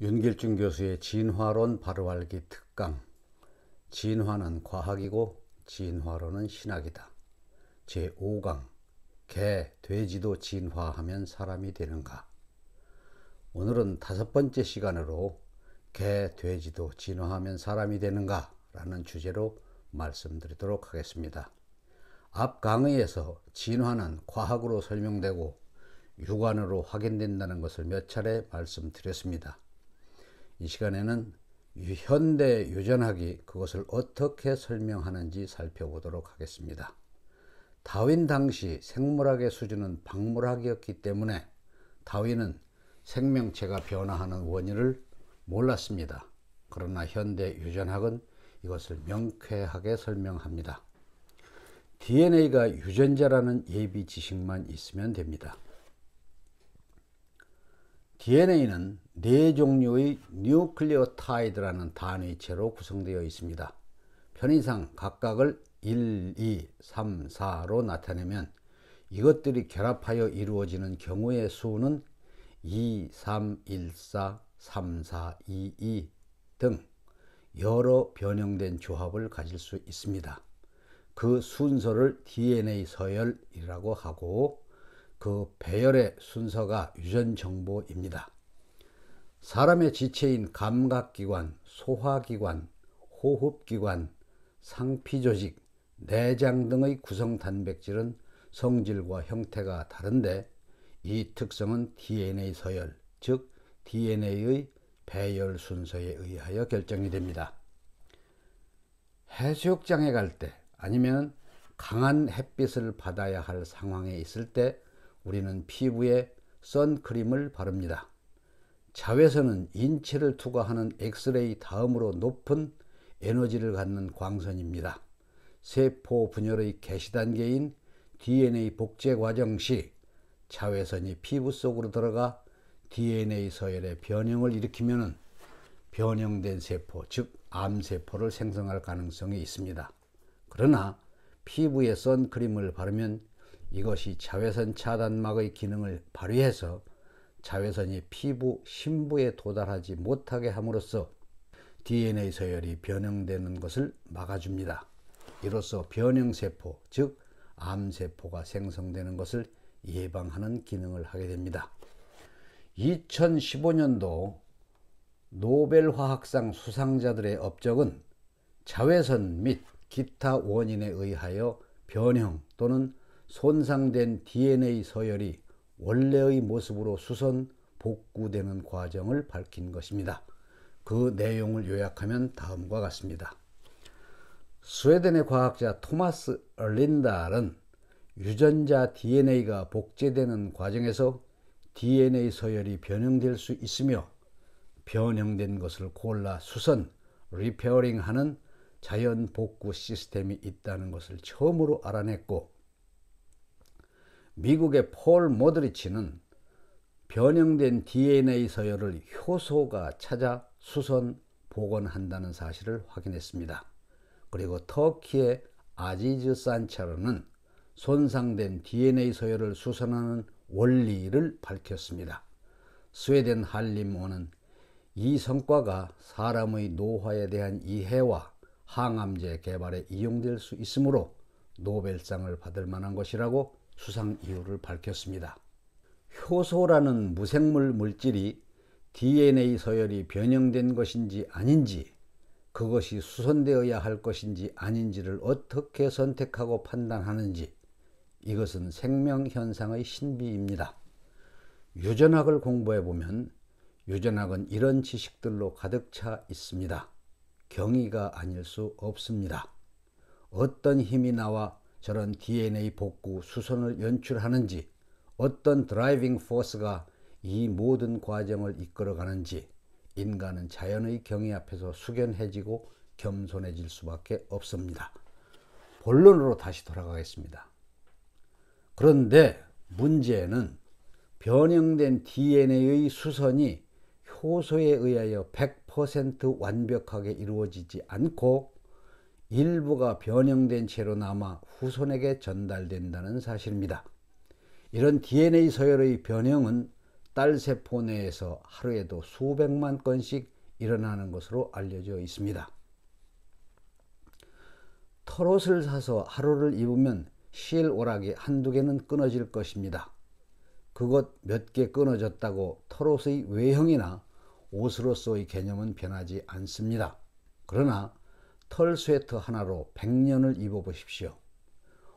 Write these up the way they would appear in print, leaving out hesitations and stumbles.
윤길중 교수의 진화론 바로알기 특강. 진화는 과학이고 진화론은 신학이다. 제5강. 개, 돼지도 진화하면 사람이 되는가? 오늘은 5번째 시간으로 개, 돼지도 진화하면 사람이 되는가? 라는 주제로 말씀드리도록 하겠습니다. 앞 강의에서 진화는 과학으로 설명되고 육안으로 확인된다는 것을 몇 차례 말씀드렸습니다. 이 시간에는 현대 유전학이 그것을 어떻게 설명하는지 살펴보도록 하겠습니다. 다윈 당시 생물학의 수준은 박물학이었기 때문에 다윈은 생명체가 변화하는 원인을 몰랐습니다. 그러나 현대 유전학은 이것을 명쾌하게 설명합니다. DNA가 유전자라는 예비 지식만 있으면 됩니다. DNA는 4종류의 뉴클리오타이드라는 단위체로 구성되어 있습니다. 편의상 각각을 1, 2, 3, 4로 나타내면 이것들이 결합하여 이루어지는 경우의 수는 2, 3, 1, 4, 3, 4, 2, 2 등 여러 변형된 조합을 가질 수 있습니다. 그 순서를 DNA 서열이라고 하고 그 배열의 순서가 유전 정보입니다. 사람의 지체인 감각기관, 소화기관, 호흡기관, 상피조직, 내장 등의 구성 단백질은 성질과 형태가 다른데 이 특성은 DNA 서열, 즉 DNA의 배열 순서에 의하여 결정이 됩니다. 해수욕장에 갈 때 아니면 강한 햇빛을 받아야 할 상황에 있을 때 우리는 피부에 선크림을 바릅니다. 자외선은 인체를 투과하는 엑스레이 다음으로 높은 에너지를 갖는 광선입니다. 세포 분열의 개시 단계인 DNA 복제 과정 시 자외선이 피부 속으로 들어가 DNA 서열의 변형을 일으키면 변형된 세포, 즉 암세포를 생성할 가능성이 있습니다. 그러나 피부에 선크림을 바르면 이것이 자외선 차단막의 기능을 발휘해서 자외선이 피부 심부에 도달하지 못하게 함으로써 DNA 서열이 변형되는 것을 막아줍니다. 이로써 변형세포, 즉 암세포가 생성되는 것을 예방하는 기능을 하게 됩니다. 2015년도 노벨 화학상 수상자들의 업적은 자외선 및 기타 원인에 의하여 변형 또는 손상된 DNA 서열이 원래의 모습으로 수선 복구되는 과정을 밝힌 것입니다. 그 내용을 요약하면 다음과 같습니다. 스웨덴의 과학자 토마스 린달은 유전자 DNA가 복제되는 과정에서 DNA 서열이 변형될 수 있으며 변형된 것을 골라 수선, 리페어링하는 자연 복구 시스템이 있다는 것을 처음으로 알아냈고, 미국의 폴 모드리치는 변형된 DNA 서열을 효소가 찾아 수선 복원한다는 사실을 확인했습니다. 그리고 터키의 아지즈 산차르는 손상된 DNA 서열을 수선하는 원리를 밝혔습니다. 스웨덴 한림원은 이 성과가 사람의 노화에 대한 이해와 항암제 개발에 이용될 수 있으므로 노벨상을 받을 만한 것이라고 수상 이유를 밝혔습니다. 효소라는 무생물 물질이 DNA 서열이 변형된 것인지 아닌지, 그것이 수선되어야 할 것인지 아닌지를 어떻게 선택하고 판단하는지, 이것은 생명현상의 신비입니다. 유전학을 공부해보면 유전학은 이런 지식들로 가득 차 있습니다. 경이가 아닐 수 없습니다. 어떤 힘이 나와 저런 DNA 복구, 수선을 연출하는지, 어떤 드라이빙 포스가 이 모든 과정을 이끌어가는지 인간은 자연의 경이 앞에서 숙연해지고 겸손해질 수밖에 없습니다. 본론으로 다시 돌아가겠습니다. 그런데 문제는 변형된 DNA의 수선이 효소에 의하여 100% 완벽하게 이루어지지 않고 일부가 변형된 채로 남아 후손에게 전달된다는 사실입니다. 이런 DNA 서열의 변형은 딸세포 내에서 하루에도 수백만 건씩 일어나는 것으로 알려져 있습니다. 털옷을 사서 하루를 입으면 실오락이 한두 개는 끊어질 것입니다. 그것 몇 개 끊어졌다고 털옷의 외형이나 옷으로서의 개념은 변하지 않습니다. 그러나 털 스웨터 하나로 100년을 입어보십시오.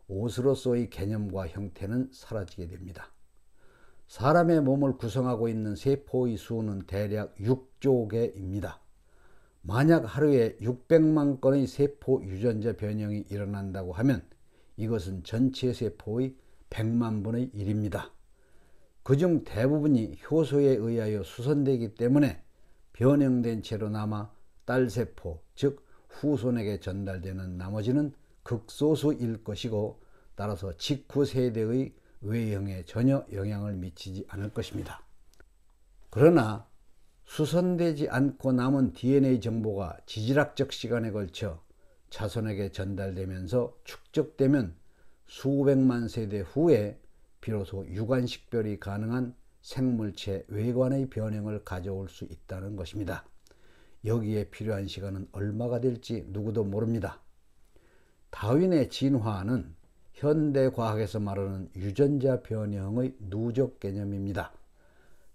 옷으로서의 개념과 형태는 사라지게 됩니다. 사람의 몸을 구성하고 있는 세포의 수는 대략 6조 개입니다. 만약 하루에 600만 건의 세포 유전자 변형이 일어난다고 하면 이것은 전체 세포의 100만 분의 1입니다. 그중 대부분이 효소에 의하여 수선되기 때문에 변형된 채로 남아 딸세포, 즉 후손에게 전달되는 나머지는 극소수일 것이고, 따라서 직후 세대의 외형에 전혀 영향을 미치지 않을 것입니다. 그러나 수선되지 않고 남은 DNA 정보가 지질학적 시간에 걸쳐 자손에게 전달되면서 축적되면 수백만 세대 후에 비로소 유관식별이 가능한 생물체 외관의 변형을 가져올 수 있다는 것입니다. 여기에 필요한 시간은 얼마가 될지 누구도 모릅니다. 다윈의 진화는 현대 과학에서 말하는 유전자 변형의 누적 개념입니다.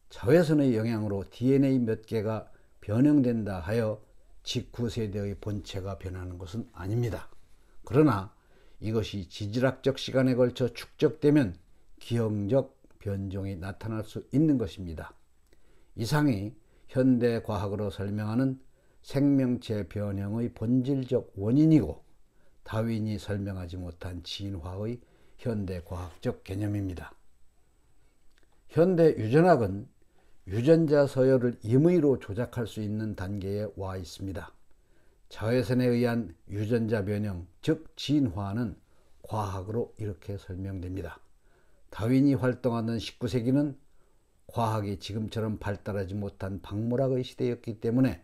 자외선의 영향으로 DNA 몇 개가 변형된다 하여 직후 세대의 본체가 변하는 것은 아닙니다. 그러나 이것이 지질학적 시간에 걸쳐 축적되면 기형적 변종이 나타날 수 있는 것입니다. 이상이 현대 과학으로 설명하는 생명체 변형의 본질적 원인이고, 다윈이 설명하지 못한 진화의 현대 과학적 개념입니다. 현대 유전학은 유전자 서열을 임의로 조작할 수 있는 단계에 와 있습니다. 자외선에 의한 유전자 변형, 즉 진화는 과학으로 이렇게 설명됩니다. 다윈이 활동하던 19세기는 과학이 지금처럼 발달하지 못한 박물학의 시대였기 때문에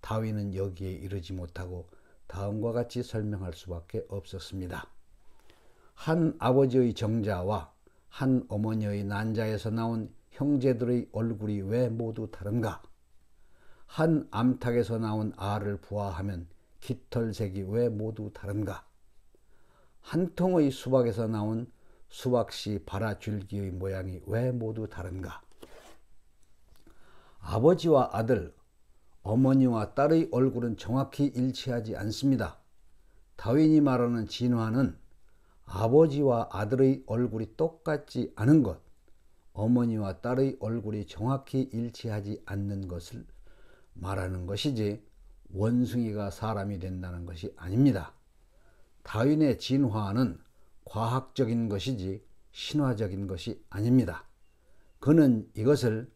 다윈은 여기에 이르지 못하고 다음과 같이 설명할 수밖에 없었습니다. 한 아버지의 정자와 한 어머니의 난자에서 나온 형제들의 얼굴이 왜 모두 다른가? 한 암탉에서 나온 알을 부화하면 깃털색이 왜 모두 다른가? 한 통의 수박에서 나온 수박씨 발아줄기의 모양이 왜 모두 다른가? 아버지와 아들, 어머니와 딸의 얼굴은 정확히 일치하지 않습니다. 다윈이 말하는 진화는 아버지와 아들의 얼굴이 똑같지 않은 것, 어머니와 딸의 얼굴이 정확히 일치하지 않는 것을 말하는 것이지 원숭이가 사람이 된다는 것이 아닙니다. 다윈의 진화는 과학적인 것이지 신화적인 것이 아닙니다. 그는 이것을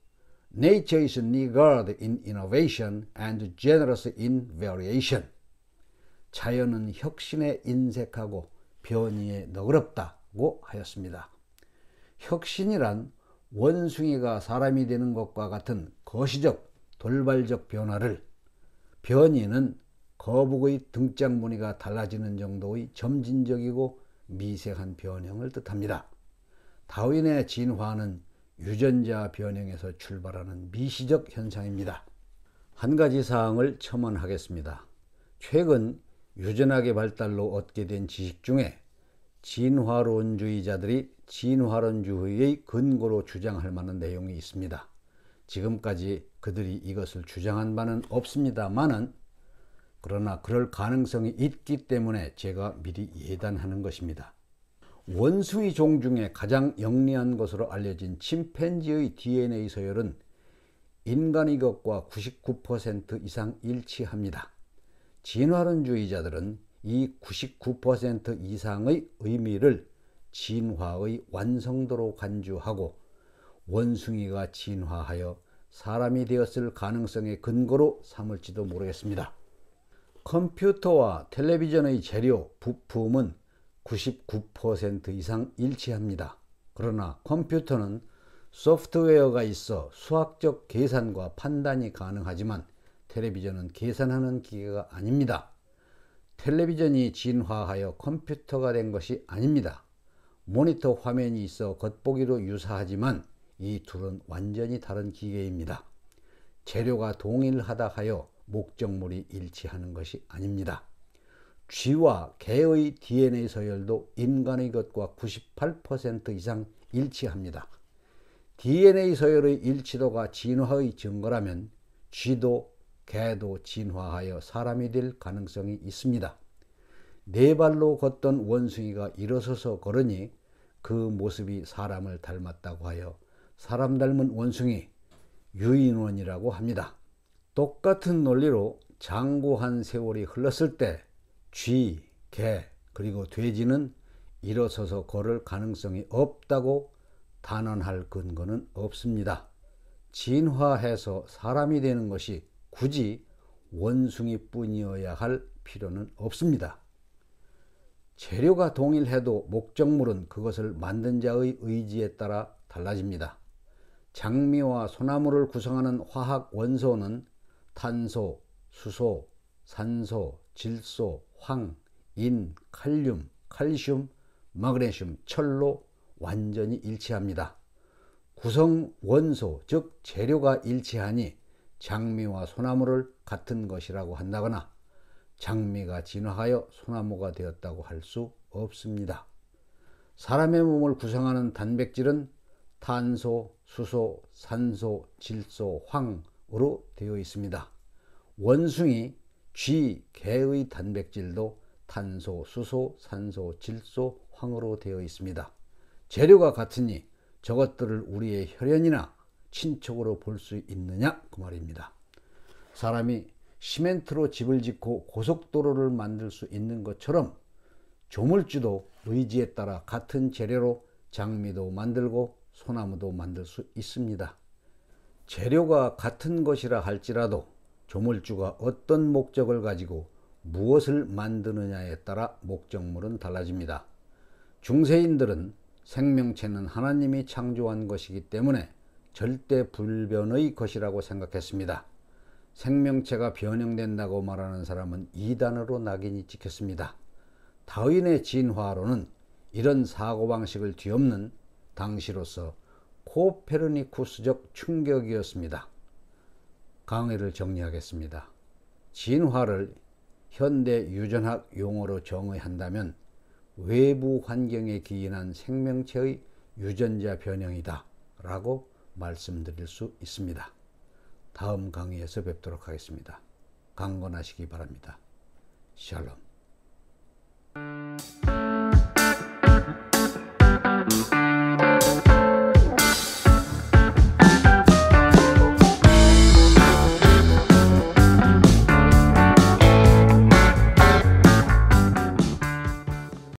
Nature is niggard in innovation and generous in variation. 자연은 혁신에 인색하고 변이에 너그럽다고 하였습니다. 혁신이란 원숭이가 사람이 되는 것과 같은 거시적, 돌발적 변화를, 변이는 거북의 등짝 무늬가 달라지는 정도의 점진적이고 미세한 변형을 뜻합니다. 다윈의 진화는 유전자 변형에서 출발하는 미시적 현상입니다. 한 가지 사항을 첨언하겠습니다. 최근 유전학의 발달로 얻게 된 지식 중에 진화론주의자들이 진화론주의의 근거로 주장할 만한 내용이 있습니다. 지금까지 그들이 이것을 주장한 바는 없습니다만은, 그러나 그럴 가능성이 있기 때문에 제가 미리 예단하는 것입니다. 원숭이 종 중에 가장 영리한 것으로 알려진 침팬지의 DNA 서열은 인간의 것과 99% 이상 일치합니다. 진화론주의자들은 이 99% 이상의 의미를 진화의 완성도로 간주하고 원숭이가 진화하여 사람이 되었을 가능성의 근거로 삼을지도 모르겠습니다. 컴퓨터와 텔레비전의 재료, 부품은 99% 이상 일치합니다. 그러나 컴퓨터는 소프트웨어가 있어 수학적 계산과 판단이 가능하지만 텔레비전은 계산하는 기계가 아닙니다. 텔레비전이 진화하여 컴퓨터가 된 것이 아닙니다. 모니터 화면이 있어 겉보기로 유사하지만 이 둘은 완전히 다른 기계입니다. 재료가 동일하다 하여 목적물이 일치하는 것이 아닙니다. 쥐와 개의 DNA 서열도 인간의 것과 98% 이상 일치합니다. DNA 서열의 일치도가 진화의 증거라면 쥐도 개도 진화하여 사람이 될 가능성이 있습니다. 네 발로 걷던 원숭이가 일어서서 걸으니 그 모습이 사람을 닮았다고 하여 사람 닮은 원숭이, 유인원이라고 합니다. 똑같은 논리로 장구한 세월이 흘렀을 때 쥐, 개, 그리고 돼지는 일어서서 걸을 가능성이 없다고 단언할 근거는 없습니다. 진화해서 사람이 되는 것이 굳이 원숭이뿐이어야 할 필요는 없습니다. 재료가 동일해도 목적물은 그것을 만든 자의 의지에 따라 달라집니다. 장미와 소나무를 구성하는 화학 원소는 탄소, 수소, 산소, 질소, 황, 인, 칼륨, 칼슘, 마그네슘, 철로 완전히 일치합니다. 구성 원소, 즉 재료가 일치하니 장미와 소나무를 같은 것이라고 한다거나 장미가 진화하여 소나무가 되었다고 할 수 없습니다. 사람의 몸을 구성하는 단백질은 탄소, 수소, 산소, 질소, 황으로 되어 있습니다. 원숭이, 쥐, 개의 단백질도 탄소, 수소, 산소, 질소, 황으로 되어 있습니다. 재료가 같으니 저것들을 우리의 혈연이나 친척으로 볼 수 있느냐 그 말입니다. 사람이 시멘트로 집을 짓고 고속도로를 만들 수 있는 것처럼 조물주도 의지에 따라 같은 재료로 장미도 만들고 소나무도 만들 수 있습니다. 재료가 같은 것이라 할지라도 조물주가 어떤 목적을 가지고 무엇을 만드느냐에 따라 목적물은 달라집니다. 중세인들은 생명체는 하나님이 창조한 것이기 때문에 절대 불변의 것이라고 생각했습니다. 생명체가 변형된다고 말하는 사람은 이단으로 낙인이 찍혔습니다. 다윈의 진화론은 이런 사고방식을 뒤엎는 당시로서 코페르니쿠스적 충격이었습니다. 강의를 정리하겠습니다. 진화를 현대 유전학 용어로 정의한다면 외부 환경에 기인한 생명체의 유전자 변형이다 라고 말씀드릴 수 있습니다. 다음 강의에서 뵙도록 하겠습니다. 강건하시기 바랍니다. 샬롬.